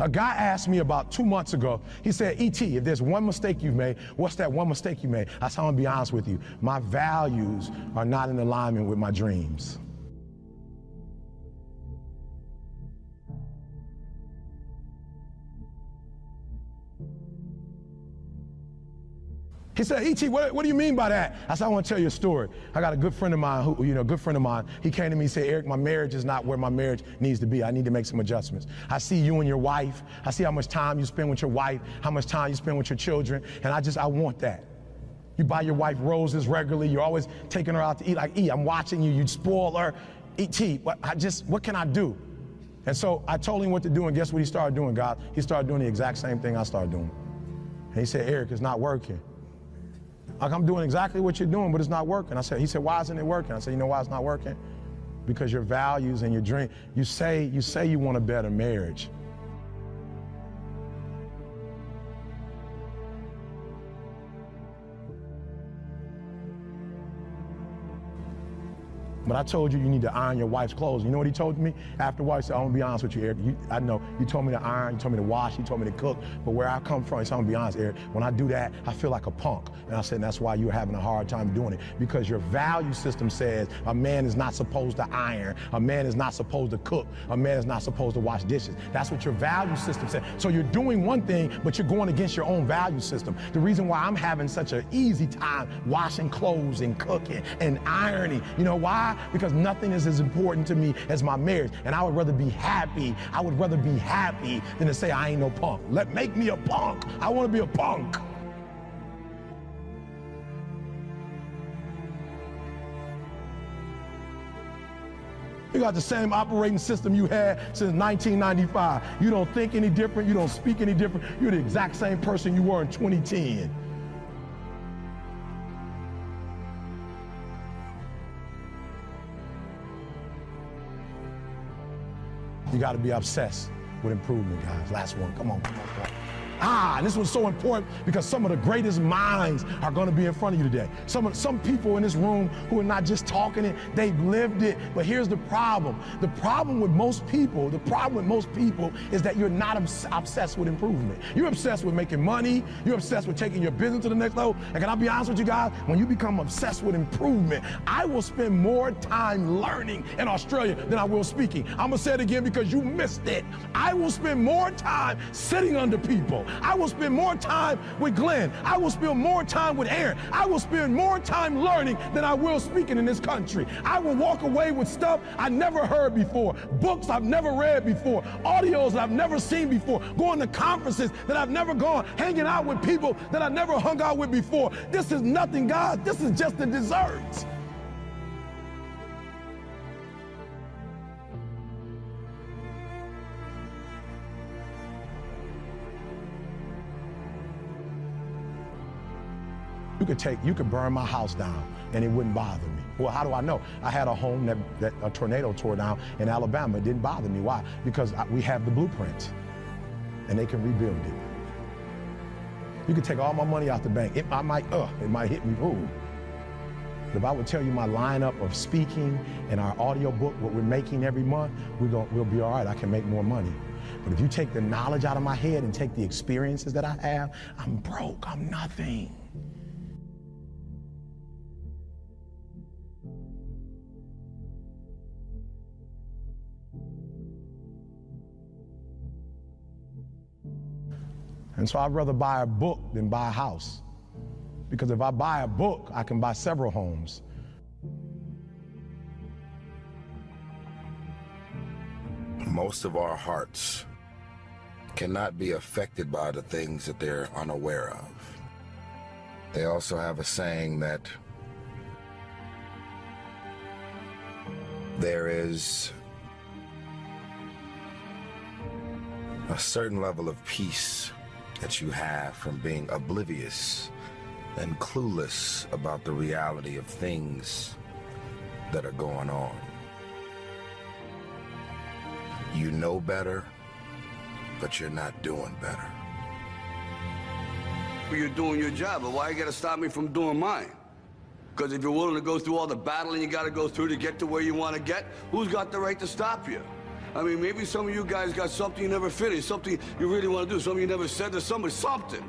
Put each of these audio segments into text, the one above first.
A guy asked me about 2 months ago, he said, E.T., if there's one mistake you've made, what's that one mistake you made? I said, I'm gonna be honest with you. My values are not in alignment with my dreams. He said, E.T., what do you mean by that? I said, I want to tell you a story. I got a good friend of mine he came to me and said, Eric, my marriage is not where my marriage needs to be. I need to make some adjustments. I see you and your wife. I see how much time you spend with your wife, how much time you spend with your children, and I want that. You buy your wife roses regularly. You're always taking her out to eat. Like, I'm watching you. You'd spoil her. E.T., what can I do? And so I told him what to do, and guess what he started doing, God? He started doing the exact same thing I started doing. And he said, Eric, it's not working. Like, I'm doing exactly what you're doing, but it's not working. He said, why isn't it working? I said, you know why it's not working? Because your values and your dream, you say you want a better marriage. But I told you need to iron your wife's clothes. You know what he told me? After a while, he said, I'm gonna be honest with you, Eric. I know, you told me to iron, you told me to wash, you told me to cook, but where I come from, he said, I'm gonna be honest, Eric, when I do that, I feel like a punk. And I said, and that's why you're having a hard time doing it. Because your value system says a man is not supposed to iron, a man is not supposed to cook, a man is not supposed to wash dishes. That's what your value system says. So you're doing one thing, but you're going against your own value system. The reason why I'm having such an easy time washing clothes and cooking and ironing, you know why? Because nothing is as important to me as my marriage. And I would rather be happy. I would rather be happy than to say I ain't no punk. Make me a punk. I want to be a punk. You got the same operating system you had since 1995. You don't think any different. You don't speak any different. You're the exact same person you were in 2010. You got to be obsessed with improvement, guys. Last one. Come on. And this was so important because some of the greatest minds are going to be in front of you today. Some people in this room who are not just talking it, they've lived it. But here's the problem. The problem with most people is that you're not obsessed with improvement. You're obsessed with making money. You're obsessed with taking your business to the next level. And can I be honest with you guys? When you become obsessed with improvement, I will spend more time learning in Australia than I will speaking. I'm going to say it again because you missed it. I will spend more time sitting under people. I will spend more time with Glenn. I will spend more time with Aaron. I will spend more time learning than I will speaking in this country. I will walk away with stuff I never heard before, books I've never read before, audios that I've never seen before, going to conferences that I've never gone, hanging out with people that I've never hung out with before. This is nothing, guys. This is just the dessert. You could burn my house down and it wouldn't bother me. Well, how do I know? I had a home that a tornado tore down in Alabama. It didn't bother me. Why? Because we have the blueprint and they can rebuild it. You could take all my money out the bank. It might hit me, ooh. But if I would tell you my lineup of speaking and our audio book, what we're making every month, we'll be all right. I can make more money. But if you take the knowledge out of my head and take the experiences that I have, I'm broke, I'm nothing. And so I'd rather buy a book than buy a house. Because if I buy a book, I can buy several homes. Most of our hearts cannot be affected by the things that they're unaware of. They also have a saying that there is a certain level of peace that you have from being oblivious and clueless about the reality of things that are going on. You know better, but you're not doing better. You're doing your job, but why you gotta stop me from doing mine? Because if you're willing to go through all the battling you gotta go through to get to where you want to get, who's got the right to stop you? I mean, maybe some of you guys got something you never finished, something you really want to do, something you never said to somebody, something.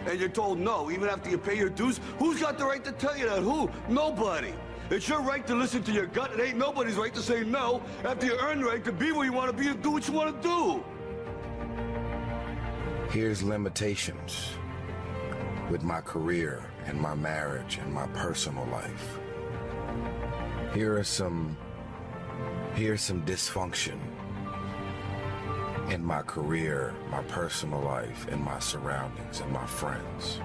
And you're told no, even after you pay your dues. Who's got the right to tell you that? Who? Nobody. It's your right to listen to your gut. It ain't nobody's right to say no after you earn the right to be where you want to be and do what you want to do. Here's limitations with my career and my marriage and my personal life. Here's some dysfunction in my career, my personal life, and my surroundings and my friends.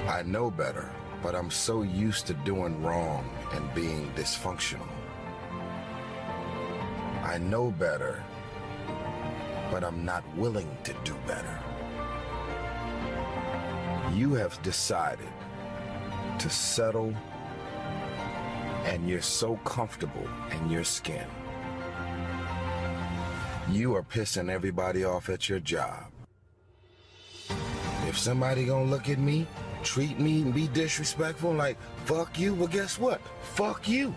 I know better, but I'm so used to doing wrong and being dysfunctional. I know better, but I'm not willing to do better. You have decided to settle, and you're so comfortable in your skin. You are pissing everybody off at your job. If somebody gonna look at me, treat me and be disrespectful like, fuck you, well guess what? Fuck you.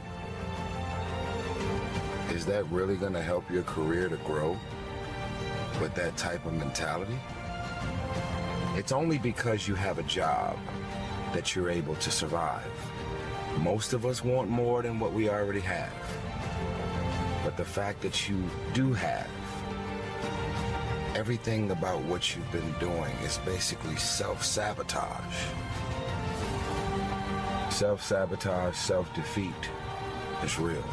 Is that really gonna help your career to grow with that type of mentality? It's only because you have a job that you're able to survive. Most of us want more than what we already have. But the fact that you do have, everything about what you've been doing is basically self-sabotage. Self-sabotage, self-defeat is real.